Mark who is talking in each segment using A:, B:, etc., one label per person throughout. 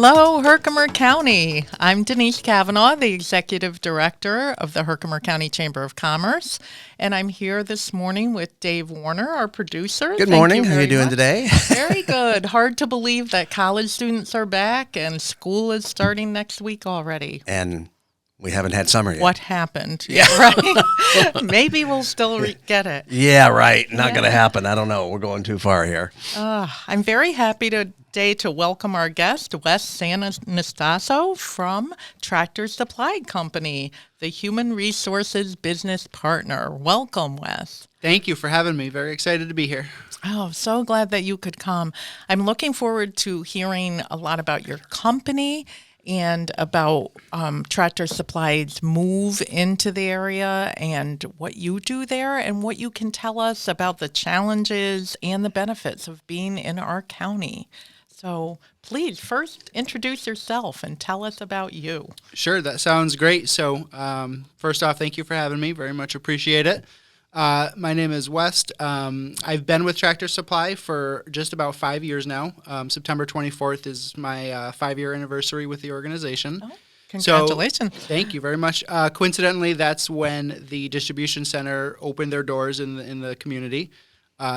A: Hello, Herkimer County. I'm Denise Cavanaugh, the Executive Director of the Herkimer County Chamber of Commerce, and I'm here this morning with Dave Warner, our producer.
B: Good morning. How are you doing today?
A: Very good. Hard to believe that college students are back and school is starting next week already.
B: And we haven't had summer yet.
A: What happened? Yeah, right. Maybe we'll still get it.
B: Yeah, right. Not going to happen. I don't know. We're going too far here.
A: I'm very happy today to welcome our guest, Westley Santonastaso from Tractor Supply Company, the Human Resources Business Partner. Welcome, Wes.
C: Thank you for having me. Very excited to be here.
A: Oh, so glad that you could come. I'm looking forward to hearing a lot about your company and about Tractor Supply's move into the area and what you do there and what you can tell us about the challenges and the benefits of being in our county. So please first introduce yourself and tell us about you.
C: Sure, that sounds great. So first off, thank you for having me. Very much appreciate it. My name is West. I've been with Tractor Supply for just about 5 years now. September 24th is my 5-year anniversary with the organization.
A: Oh, congratulations.
C: So, thank you very much. Coincidentally, that's when the distribution center opened their doors in the community.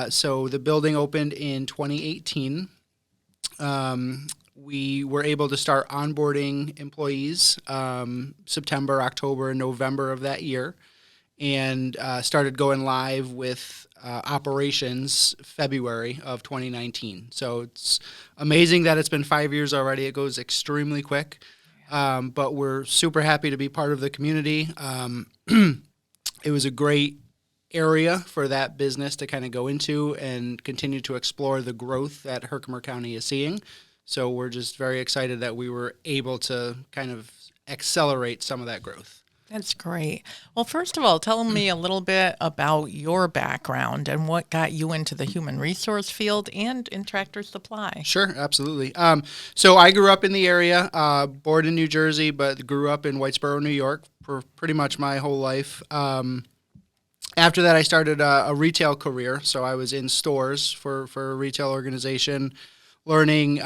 C: So the building opened in 2018. We were able to start onboarding employees September, October, and November of that year, and started going live with operations February of 2019. So it's amazing that it's been 5 years already. It goes extremely quick, but we're super happy to be part of the community. It was a great area for that business to kind of go into and continue to explore the growth that Herkimer County is seeing. So we're just very excited that we were able to kind of accelerate some of that growth.
A: That's great. Well, first of all, tell me a little bit about your background and what got you into the human resource field and in Tractor Supply.
C: Sure, absolutely. So I grew up in the area, born in New Jersey, but grew up in Whitesboro, New York for pretty much my whole life. After that, I started a retail career. So I was in stores for a retail organization, learning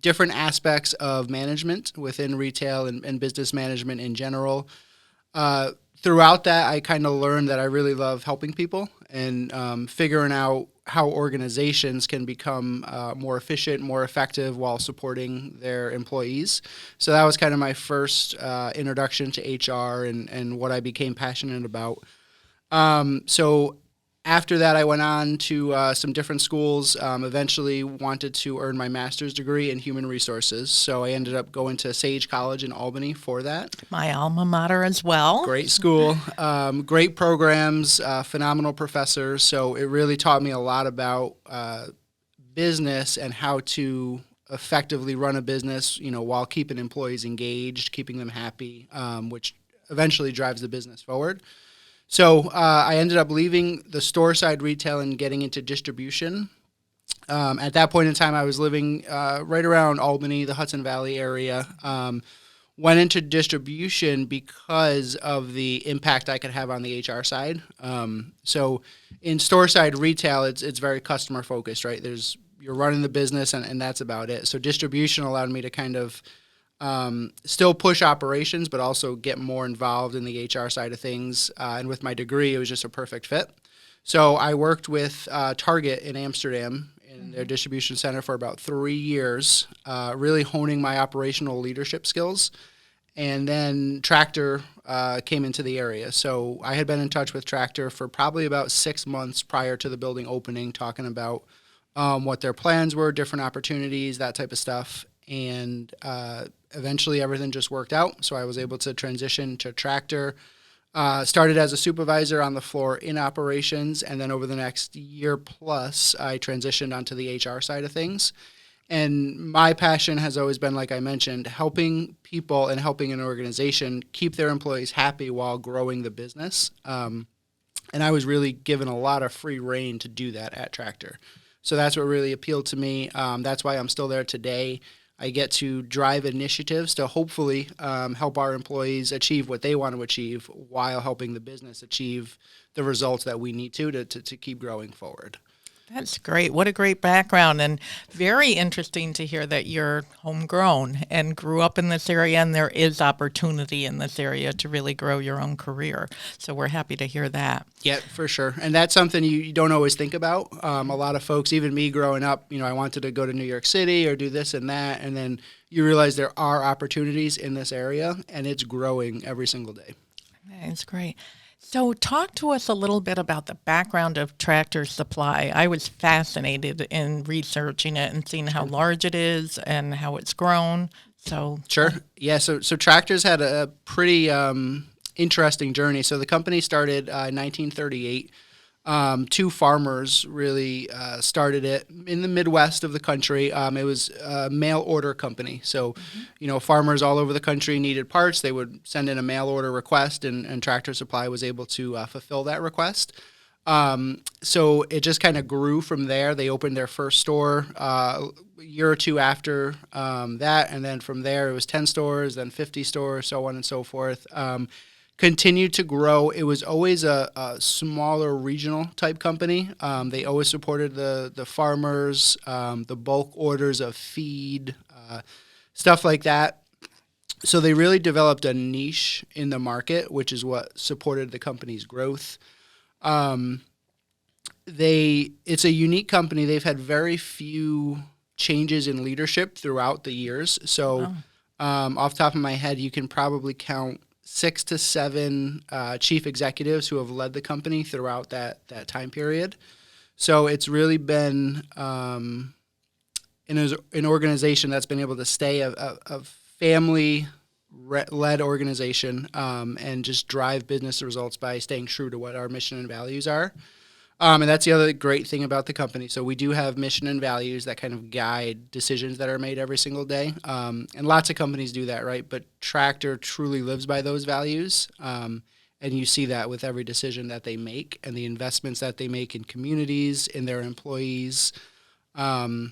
C: different aspects of management within retail and business management in general. Throughout that, I kind of learned that I really love helping people and figuring out how organizations can become more efficient, more effective while supporting their employees. So that was kind of my first introduction to HR and what I became passionate about. So after that, I went on to some different schools, eventually wanted to earn my master's degree in human resources. So I ended up going to Sage College in Albany for that.
A: My alma mater as well.
C: Great school, great programs, phenomenal professors. So it really taught me a lot about business and how to effectively run a business, while keeping employees engaged, keeping them happy, which eventually drives the business forward. So I ended up leaving the store side retail and getting into distribution. At that point in time, I was living right around Albany, the Hudson Valley area. Went into distribution because of the impact I could have on the HR side. So in store side retail, it's very customer focused, right? You're running the business and that's about it. So distribution allowed me to kind of still push operations, but also get more involved in the HR side of things. And with my degree, it was just a perfect fit. So I worked with Target in Amsterdam in their distribution center for about 3 years, really honing my operational leadership skills. And then Tractor came into the area. So I had been in touch with Tractor for probably about 6 months prior to the building opening, talking about what their plans were, different opportunities, that type of stuff. And eventually everything just worked out. So I was able to transition to Tractor, started as a supervisor on the floor in operations. And then over the next year plus, I transitioned onto the HR side of things. And my passion has always been, like I mentioned, helping people and helping an organization keep their employees happy while growing the business. And I was really given a lot of free rein to do that at Tractor. So that's what really appealed to me. That's why I'm still there today. I get to drive initiatives to hopefully help our employees achieve what they want to achieve while helping the business achieve the results that we need to keep growing forward.
A: That's great. What a great background, and very interesting to hear that you're homegrown and grew up in this area, and there is opportunity in this area to really grow your own career. So we're happy to hear that.
C: Yeah, for sure. And that's something you don't always think about. A lot of folks, even me growing up, I wanted to go to New York City or do this and that, and then you realize there are opportunities in this area, and it's growing every single day.
A: That's great. So talk to us a little bit about the background of Tractor Supply. I was fascinated in researching it and seeing how large it is and how it's grown. So
C: Sure. Yeah, so Tractor's had a pretty interesting journey. So the company started in 1938. Two farmers really started it in the Midwest of the country. It was a mail order company. So, farmers all over the country needed parts. They would send in a mail order request, and Tractor Supply was able to fulfill that request. So it just kind of grew from there. They opened their first store a year or two after that, and then from there it was 10 stores, then 50 stores, so on and so forth. Continued to grow. It was always a smaller regional type company. They always supported the farmers, the bulk orders of feed, stuff like that. So they really developed a niche in the market, which is what supported the company's growth. It's a unique company. They've had very few changes in leadership throughout the years. So off the top of my head, you can probably count 6 to 7 chief executives who have led the company throughout that time period. So it's really been an organization that's been able to stay a family-led organization and just drive business results by staying true to what our mission and values are. And that's the other great thing about the company. So we do have mission and values that kind of guide decisions that are made every single day. And lots of companies do that, right? But Tractor truly lives by those values. And you see that with every decision that they make and the investments that they make in communities, in their employees. And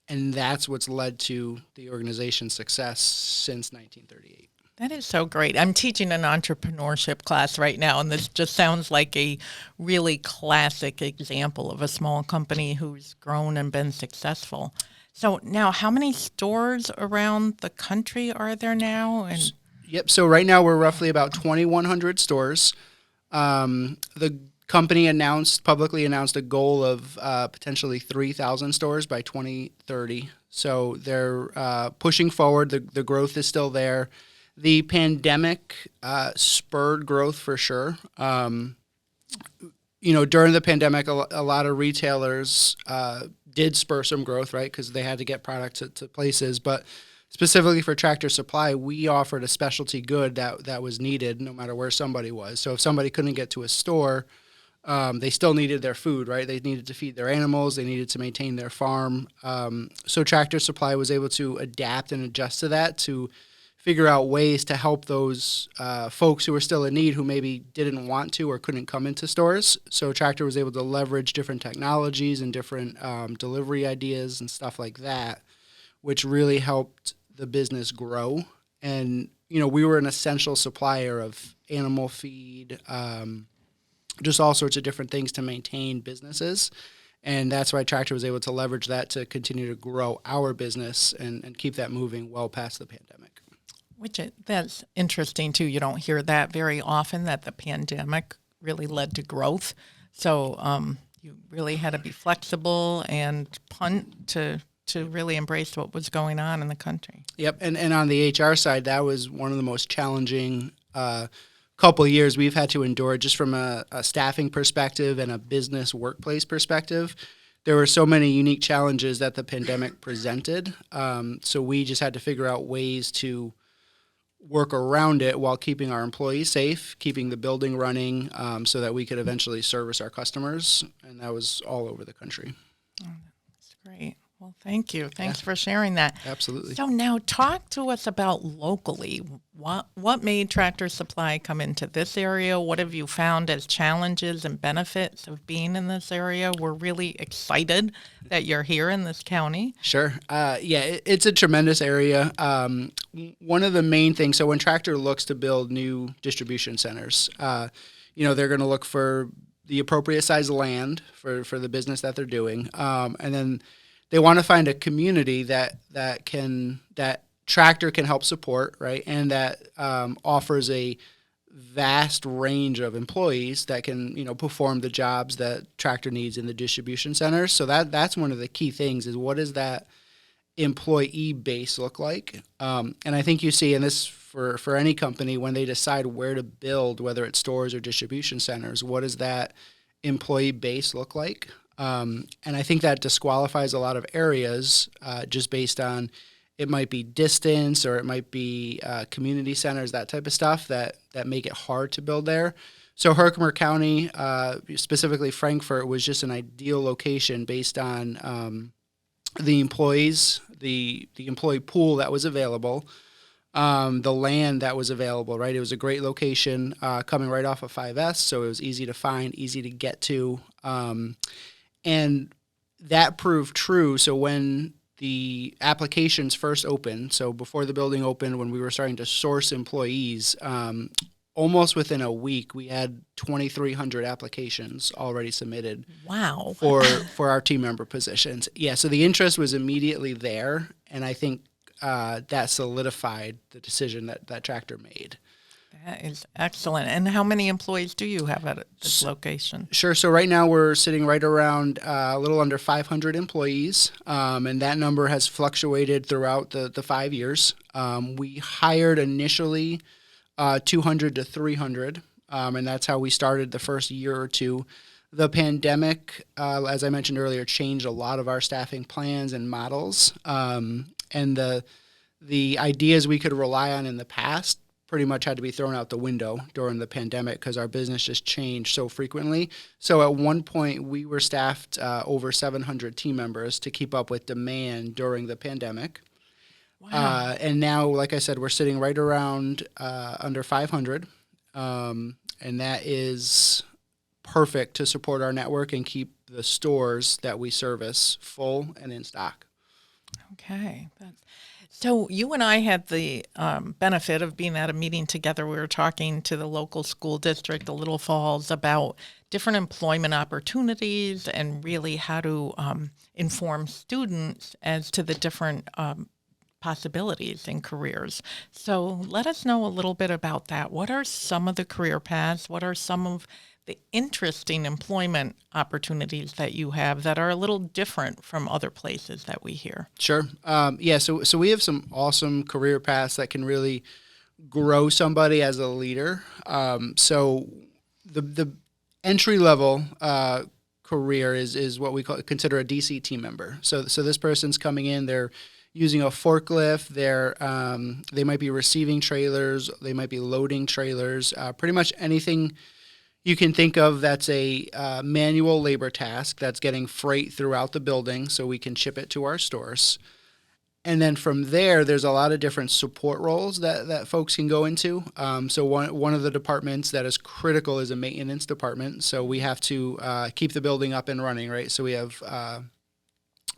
C: that's what's led to the organization's success since 1938.
A: that is so great. I'm teaching an entrepreneurship class right now, and this just sounds like a really classic example of a small company who's grown and been successful. So now, how many stores around the country are there now? And
C: Yep. So right now we're roughly about 2,100 stores. The company publicly announced a goal of potentially 3,000 stores by 2030. So they're pushing forward. The growth is still there. The pandemic spurred growth for sure. During the pandemic, a lot of retailers did spur some growth, right? Because they had to get product to places. But specifically for Tractor Supply, we offered a specialty good that was needed no matter where somebody was. So if somebody couldn't get to a store, they still needed their food, right? They needed to feed their animals. They needed to maintain their farm. So Tractor Supply was able to adapt and adjust to that to figure out ways to help those folks who were still in need who maybe didn't want to or couldn't come into stores. So Tractor was able to leverage different technologies and different delivery ideas and stuff like that, which really helped the business grow. And, we were an essential supplier of animal feed, just all sorts of different things to maintain businesses. And that's why Tractor was able to leverage that to continue to grow our business and keep that moving well past the pandemic.
A: That's interesting, too. You don't hear that very often, that the pandemic really led to growth. So you really had to be flexible and punt to really embrace what was going on in the country.
C: Yep, and on the HR side, that was one of the most challenging couple of years we've had to endure just from a staffing perspective and a business workplace perspective. There were so many unique challenges that the pandemic presented. So we just had to figure out ways to work around it while keeping our employees safe, keeping the building running so that we could eventually service our customers. And that was all over the country.
A: Oh, that's great. Well, thank you. Thanks for sharing that.
C: Absolutely.
A: So now talk to us about locally. What made Tractor Supply come into this area? What have you found as challenges and benefits of being in this area? We're really excited that you're here in this county.
C: Sure. It's a tremendous area. One of the main things, so when Tractor looks to build new distribution centers, they're going to look for the appropriate size land for the business that they're doing, and then they want to find a community that Tractor can help support, right, and that offers a vast range of employees that can perform the jobs that Tractor needs in the distribution centers. So that's one of the key things is what does that employee base look like? And I think you see in this for any company when they decide where to build, whether it's stores or distribution centers, what does that employee base look like? And I think that disqualifies a lot of areas just based on it might be distance or it might be community centers, that type of stuff that make it hard to build there. So Herkimer County, specifically Frankfort, was just an ideal location based on the employees, the employee pool that was available, the land that was available, right? It was a great location coming right off of 5S, so it was easy to find, easy to get to. And that proved true. So when the applications first opened, so before the building opened, when we were starting to source employees, almost within a week, we had 2,300 applications already submitted.
A: Wow.
C: For our team member positions. Yeah, so the interest was immediately there, and I think that solidified the decision that Tractor made.
A: That is excellent. And how many employees do you have at this location?
C: Sure. So right now we're sitting right around a little under 500 employees, and that number has fluctuated throughout the 5 years. We hired initially 200 to 300, and that's how we started the first year or two. The pandemic, as I mentioned earlier, changed a lot of our staffing plans and models, and the ideas we could rely on in the past pretty much had to be thrown out the window during the pandemic because our business just changed so frequently. So at one point, we were staffed over 700 team members to keep up with demand during the pandemic. Wow. And now, like I said, we're sitting right around under 500, and that is perfect to support our network and keep the stores that we service full and in stock.
A: Okay. So you and I had the benefit of being at a meeting together. We were talking to the local school district, the Little Falls, about different employment opportunities and really how to inform students as to the different possibilities in careers. So let us know a little bit about that. What are some of the career paths? What are some of the interesting employment opportunities that you have that are a little different from other places that we hear?
C: Sure. So we have some awesome career paths that can really grow somebody as a leader. So the entry level career is what we consider a DC team member. So this person's coming in, they're using a forklift, they might be receiving trailers, they might be loading trailers, pretty much anything you can think of that's a manual labor task that's getting freight throughout the building so we can ship it to our stores. And then from there, there's a lot of different support roles that folks can go into. So one of the departments that is critical is a maintenance department. So we have to keep the building up and running, right? So we have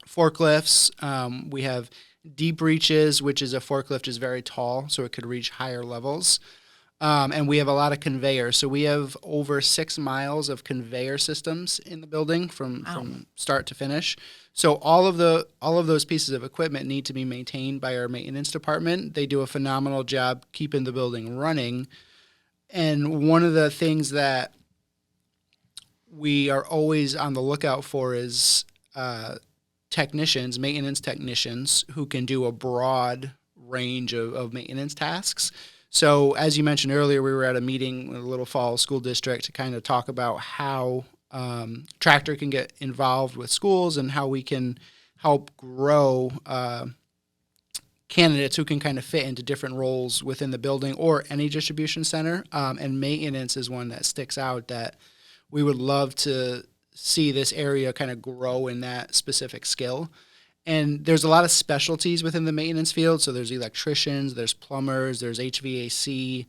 C: forklifts. We have deep reaches, which is a forklift is very tall, so it could reach higher levels. And we have a lot of conveyors. So we have over 6 miles of conveyor systems in the building from start to finish. So all of those pieces of equipment need to be maintained by our maintenance department. They do a phenomenal job keeping the building running. And one of the things that we are always on the lookout for is maintenance technicians who can do a broad range of maintenance tasks. So as you mentioned earlier, we were at a meeting with the Little Falls School District to kind of talk about how Tractor can get involved with schools and how we can help grow candidates who can kind of fit into different roles within the building or any distribution center. And maintenance is one that sticks out that we would love to see this area kind of grow in that specific skill. And there's a lot of specialties within the maintenance field. So there's electricians, there's plumbers, there's HVAC.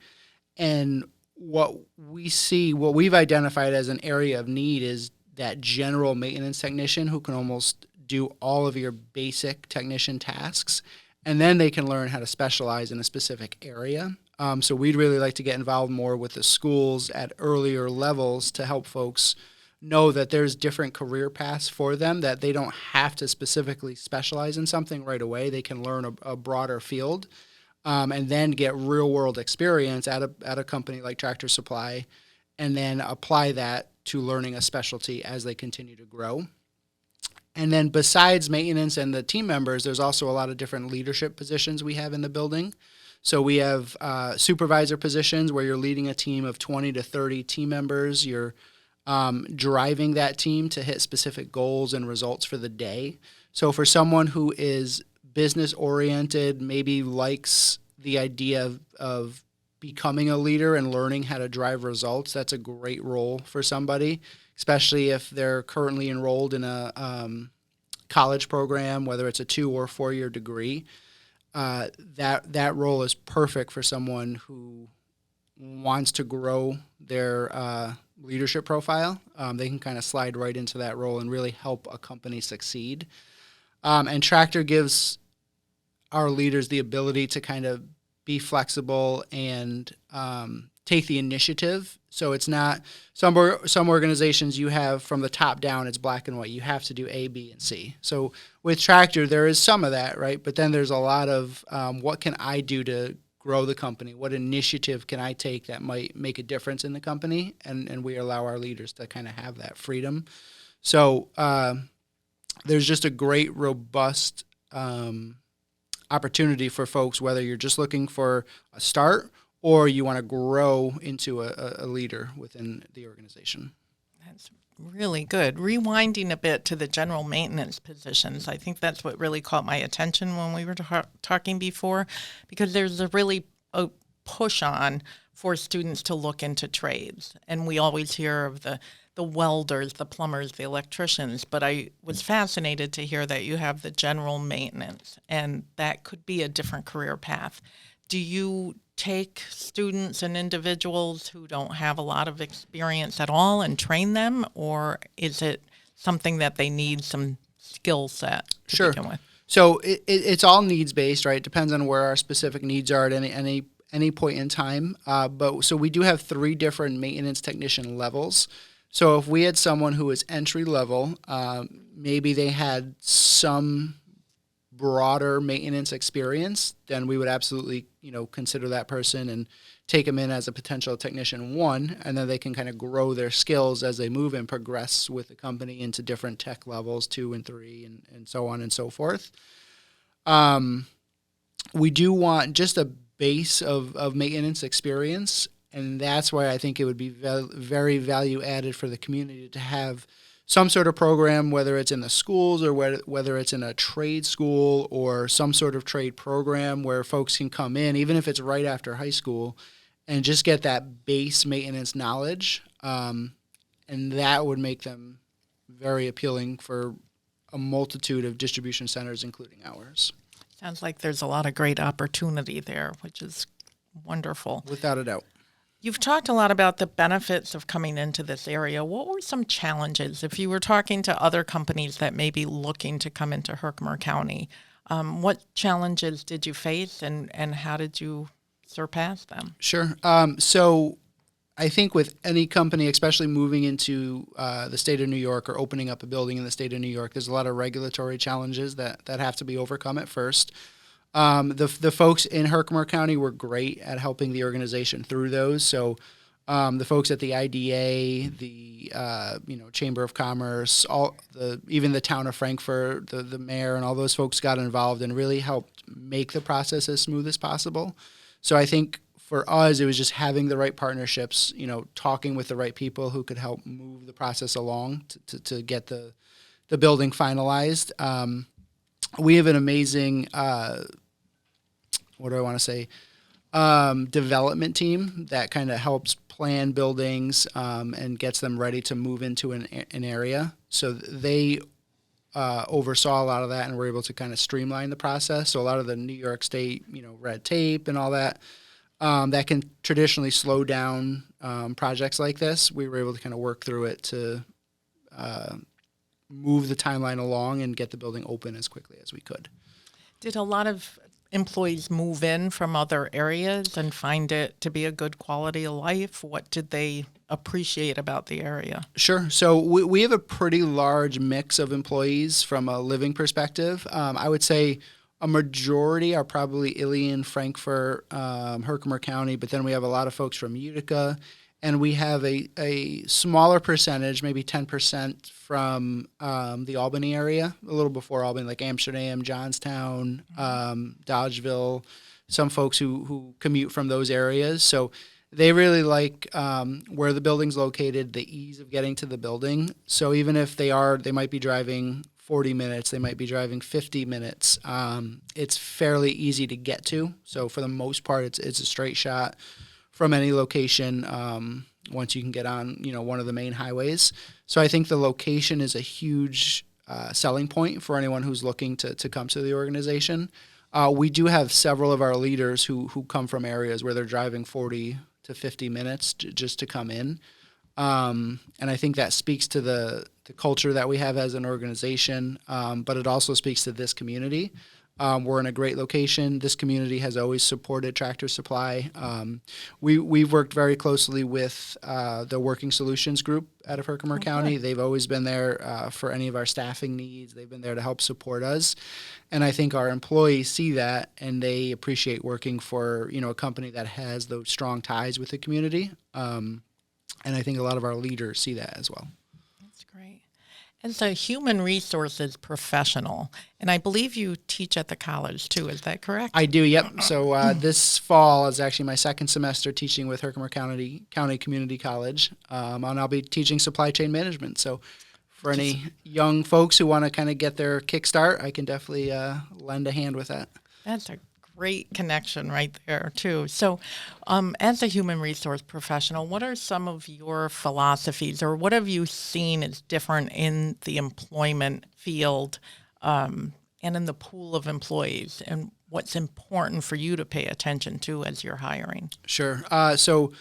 C: And what we've identified as an area of need is that general maintenance technician who can almost do all of your basic technician tasks. And then they can learn how to specialize in a specific area. So we'd really like to get involved more with the schools at earlier levels to help folks know that there's different career paths for them, that they don't have to specifically specialize in something right away. They can learn a broader field and then get real world experience at a company like Tractor Supply, and then apply that to learning a specialty as they continue to grow. And then besides maintenance and the team members, there's also a lot of different leadership positions we have in the building. So we have supervisor positions where you're leading a team of 20 to 30 team members. You're driving that team to hit specific goals and results for the day. So for someone who is business oriented, maybe likes the idea of becoming a leader and learning how to drive results, that's a great role for somebody, especially if they're currently enrolled in a college program, whether it's a 2 or 4 year degree. That role is perfect for someone who wants to grow their leadership profile. They can kind of slide right into that role and really help a company succeed. And Tractor gives our leaders the ability to kind of be flexible and take the initiative. So it's not some organizations you have from the top down, it's black and white. You have to do A, B, and C. So with Tractor, there is some of that, right? But then there's a lot of what can I do to grow the company? What initiative can I take that might make a difference in the company? And we allow our leaders to kind of have that freedom. So there's just a great, robust opportunity for folks, whether you're just looking for a start or you want to grow into a leader within the organization.
A: That's really good. Rewinding a bit to the general maintenance positions, I think that's what really caught my attention when we were talking before, because there's a push on for students to look into trades. And we always hear of the welders, the plumbers, the electricians, but I was fascinated to hear that you have the general maintenance, and that could be a different career path. Do you take students and individuals who don't have a lot of experience at all and train them, or is it something that they need some skill set to begin with?
C: So it's all needs based, right? It depends on where our specific needs are at any point in time. But so we do have 3 different maintenance technician levels. So if we had someone who was entry level, maybe they had some broader maintenance experience, then we would absolutely, consider that person and take them in as a potential technician 1, and then they can kind of grow their skills as they move and progress with the company into different tech levels, 2 and 3, and so on and so forth. We do want just a base of maintenance experience, and that's why I think it would be very value added for the community to have some sort of program, whether it's in the schools or whether it's in a trade school or some sort of trade program where folks can come in, even if it's right after high school, and just get that base maintenance knowledge. And that would make them very appealing for a multitude of distribution centers, including ours.
A: Sounds like there's a lot of great opportunity there, which is wonderful.
C: Without a doubt.
A: You've talked a lot about the benefits of coming into this area. What were some challenges if you were talking to other companies that may be looking to come into Herkimer County? What challenges did you face, and how did you surpass them?
C: Sure. So I think with any company, especially moving into the state of New York or opening up a building in the state of New York, there's a lot of regulatory challenges that have to be overcome at first. The folks in Herkimer County were great at helping the organization through those. So the folks at the IDA, the Chamber of Commerce, even the town of Frankfort, the mayor, and all those folks got involved and really helped make the process as smooth as possible. So I think for us, it was just having the right partnerships, talking with the right people who could help move the process along to get the building finalized. We have an amazing, development team that kind of helps plan buildings and gets them ready to move into an area. So they oversaw a lot of that and were able to kind of streamline the process. So a lot of the New York State, red tape and all that, that can traditionally slow down projects like this. We were able to kind of work through it to move the timeline along and get the building open as quickly as we could.
A: Did a lot of employees move in from other areas and find it to be a good quality of life? What did they appreciate about the area?
C: Sure. So we have a pretty large mix of employees from a living perspective. I would say a majority are probably Ilion, Frankfort, Herkimer County, but then we have a lot of folks from Utica, and we have a smaller percentage, maybe 10% from the Albany area, a little before Albany, like Amsterdam, Johnstown, Dodgeville, some folks who commute from those areas. So they really like where the building's located, the ease of getting to the building. So even if they might be driving 40 minutes, they might be driving 50 minutes. It's fairly easy to get to. So for the most part, it's a straight shot from any location once you can get on, one of the main highways. So I think the location is a huge selling point for anyone who's looking to come to the organization. We do have several of our leaders who come from areas where they're driving 40 to 50 minutes just to come in. And I think that speaks to the culture that we have as an organization, but it also speaks to this community. We're in a great location. This community has always supported Tractor Supply. We've worked very closely with the Working Solutions group out of Herkimer County. They've always been there for any of our staffing needs. They've been there to help support us. And I think our employees see that, and they appreciate working for a company that has those strong ties with the community. And I think a lot of our leaders see that as well.
A: That's great. As a human resources professional, and I believe you teach at the college too, is that correct?
C: I do, yep. So this fall is actually my second semester teaching with Herkimer County Community College, and I'll be teaching supply chain management. So for any young folks who want to kind of get their kickstart, I can definitely lend a hand with that.
A: That's a great connection right there too. So as a human resource professional, what are some of your philosophies, or what have you seen as different in the employment field and in the pool of employees, and what's important for you to pay attention to as you're hiring?
C: Sure. So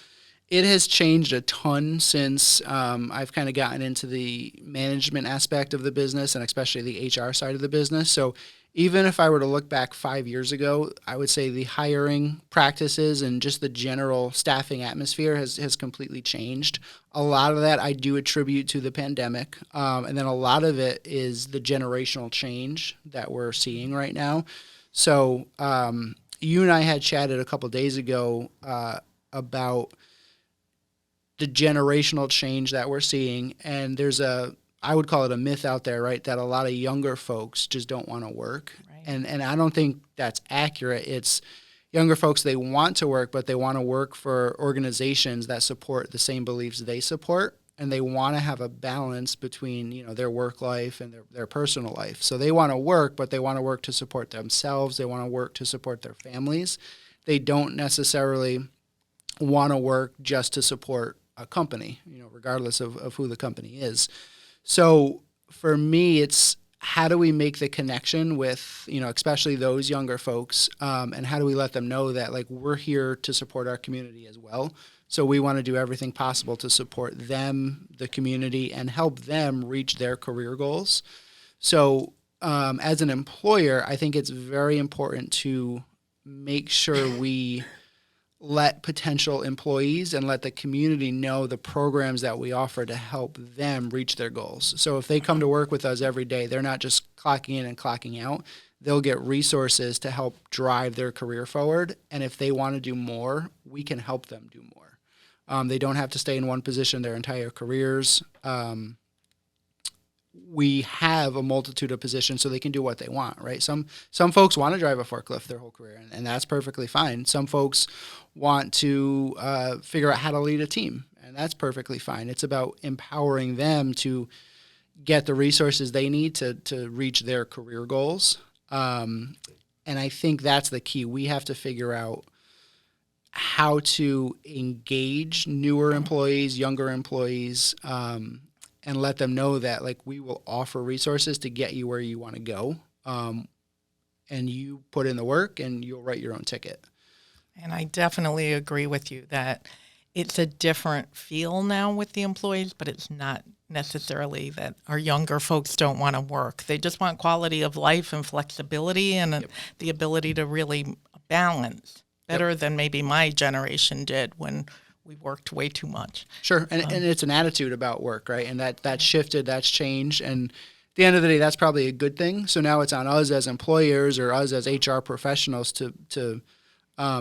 C: it has changed a ton since I've kind of gotten into the management aspect of the business, and especially the HR side of the business. So even if I were to look back 5 years ago, I would say the hiring practices and just the general staffing atmosphere has completely changed. A lot of that I do attribute to the pandemic, and then a lot of it is the generational change that we're seeing right now. So you and I had chatted a couple days ago about the generational change that we're seeing, and there's I would call it a myth out there, right, that a lot of younger folks just don't want to work. Right. And I don't think that's accurate. It's younger folks, they want to work, but they want to work for organizations that support the same beliefs they support, and they want to have a balance between, their work life and their personal life. So they want to work, but they want to work to support themselves. They want to work to support their families. They don't necessarily want to work just to support a company, regardless of who the company is. So for me, it's how do we make the connection with, especially those younger folks, and how do we let them know that, we're here to support our community as well. So we want to do everything possible to support them, the community, and help them reach their career goals. So as an employer, I think it's very important to make sure we let potential employees and let the community know the programs that we offer to help them reach their goals. So if they come to work with us every day, they're not just clocking in and clocking out. They'll get resources to help drive their career forward. And if they want to do more, we can help them do more. They don't have to stay in one position their entire careers. We have a multitude of positions so they can do what they want, right? Some folks want to drive a forklift their whole career, and that's perfectly fine. Some folks want to figure out how to lead a team, and that's perfectly fine. It's about empowering them to get the resources they need to reach their career goals. And I think that's the key. We have to figure out how to engage newer employees, younger employees, and let them know that we will offer resources to get you where you want to go. And you put in the work and you'll write your own ticket.
A: And I definitely agree with you that it's a different feel now with the employees, but it's not necessarily that our younger folks don't want to work. They just want quality of life and flexibility and the ability to really balance better than maybe my generation did when we worked way too much.
C: Sure, and it's an attitude about work, right? And that shifted, that's changed, and at the end of the day, that's probably a good thing. So now it's on us as employers or us as HR professionals to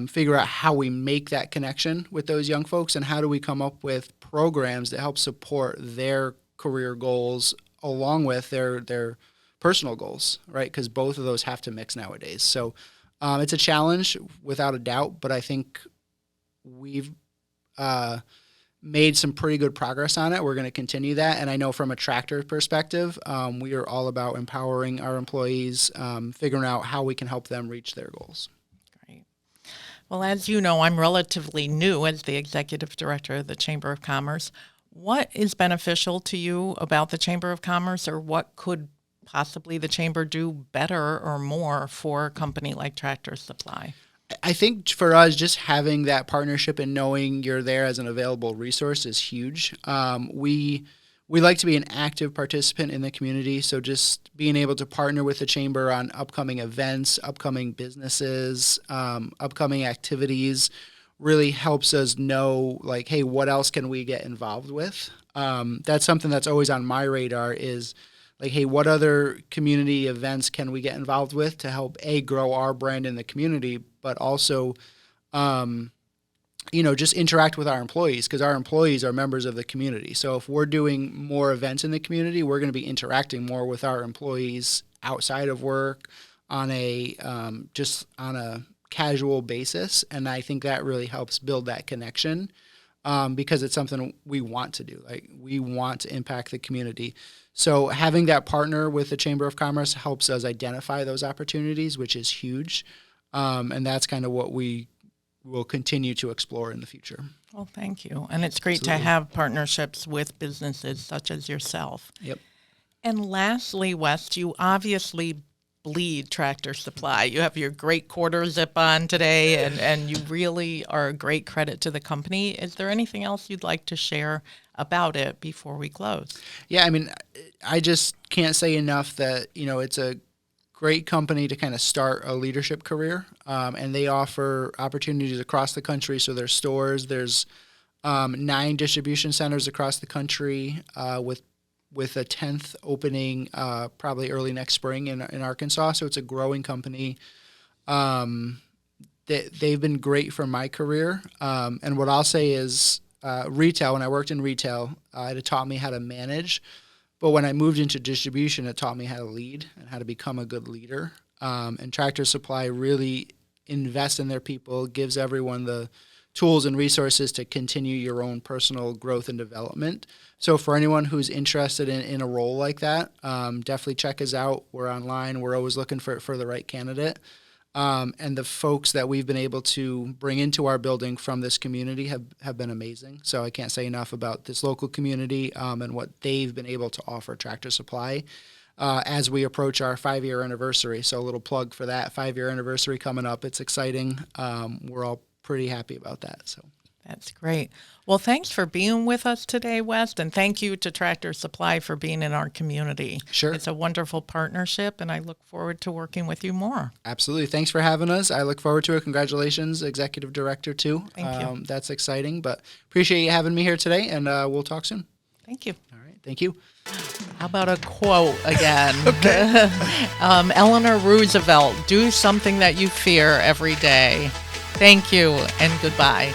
C: figure out how we make that connection with those young folks and how do we come up with programs that help support their career goals along with their personal goals, right? Because both of those have to mix nowadays. So it's a challenge without a doubt, but I think we've made some pretty good progress on it. We're going to continue that. And I know from a Tractor perspective, we are all about empowering our employees, figuring out how we can help them reach their goals.
A: Great. Well, as you know, I'm relatively new as the executive director of the Chamber of Commerce. What is beneficial to you about the Chamber of Commerce, or what could possibly the Chamber do better or more for a company like Tractor Supply?
C: I think for us, just having that partnership and knowing you're there as an available resource is huge. We like to be an active participant in the community, so just being able to partner with the Chamber on upcoming events, upcoming businesses, upcoming activities really helps us know, like, hey, what else can we get involved with? That's something that's always on my radar is, like, hey, what other community events can we get involved with to help, A, grow our brand in the community, but also, just interact with our employees, because our employees are members of the community. So if we're doing more events in the community, we're going to be interacting more with our employees outside of work on a casual basis. And I think that really helps build that connection because it's something we want to do. Like, we want to impact the community. So having that partner with the Chamber of Commerce helps us identify those opportunities, which is huge. And that's kind of what we will continue to explore in the future.
A: Well, thank you. And it's great to have partnerships with businesses such as yourself.
C: Yep.
A: And lastly, Wes, you obviously bleed Tractor Supply. You have your great quarter zip on today, and you really are a great credit to the company. Is there anything else you'd like to share about it before we close?
C: Yeah, I mean, I just can't say enough that, it's a great company to kind of start a leadership career, and they offer opportunities across the country. So there's stores, there's 9 distribution centers across the country with a 10th opening probably early next spring in Arkansas. So it's a growing company. They've been great for my career. And what I'll say is retail, when I worked in retail, it taught me how to manage. But when I moved into distribution, it taught me how to lead and how to become a good leader. And Tractor Supply really invests in their people, gives everyone the tools and resources to continue your own personal growth and development. So for anyone who's interested in a role like that, definitely check us out. We're online. We're always looking for the right candidate. And the folks that we've been able to bring into our building from this community have been amazing. So I can't say enough about this local community and what they've been able to offer Tractor Supply as we approach our 5-year anniversary. So a little plug for that 5-year anniversary coming up. It's exciting. We're all pretty happy about that. So
A: that's great. Well, thanks for being with us today, Wes, and thank you to Tractor Supply for being in our community.
C: Sure.
A: It's a wonderful partnership, and I look forward to working with you more.
C: Absolutely. Thanks for having us. I look forward to it. Congratulations, Executive Director, too.
A: Thank you.
C: That's exciting, but appreciate you having me here today, and we'll talk soon.
A: Thank you.
C: All right. Thank you.
A: How about a quote again? Okay. Eleanor Roosevelt, do something that you fear every day. Thank you, and goodbye.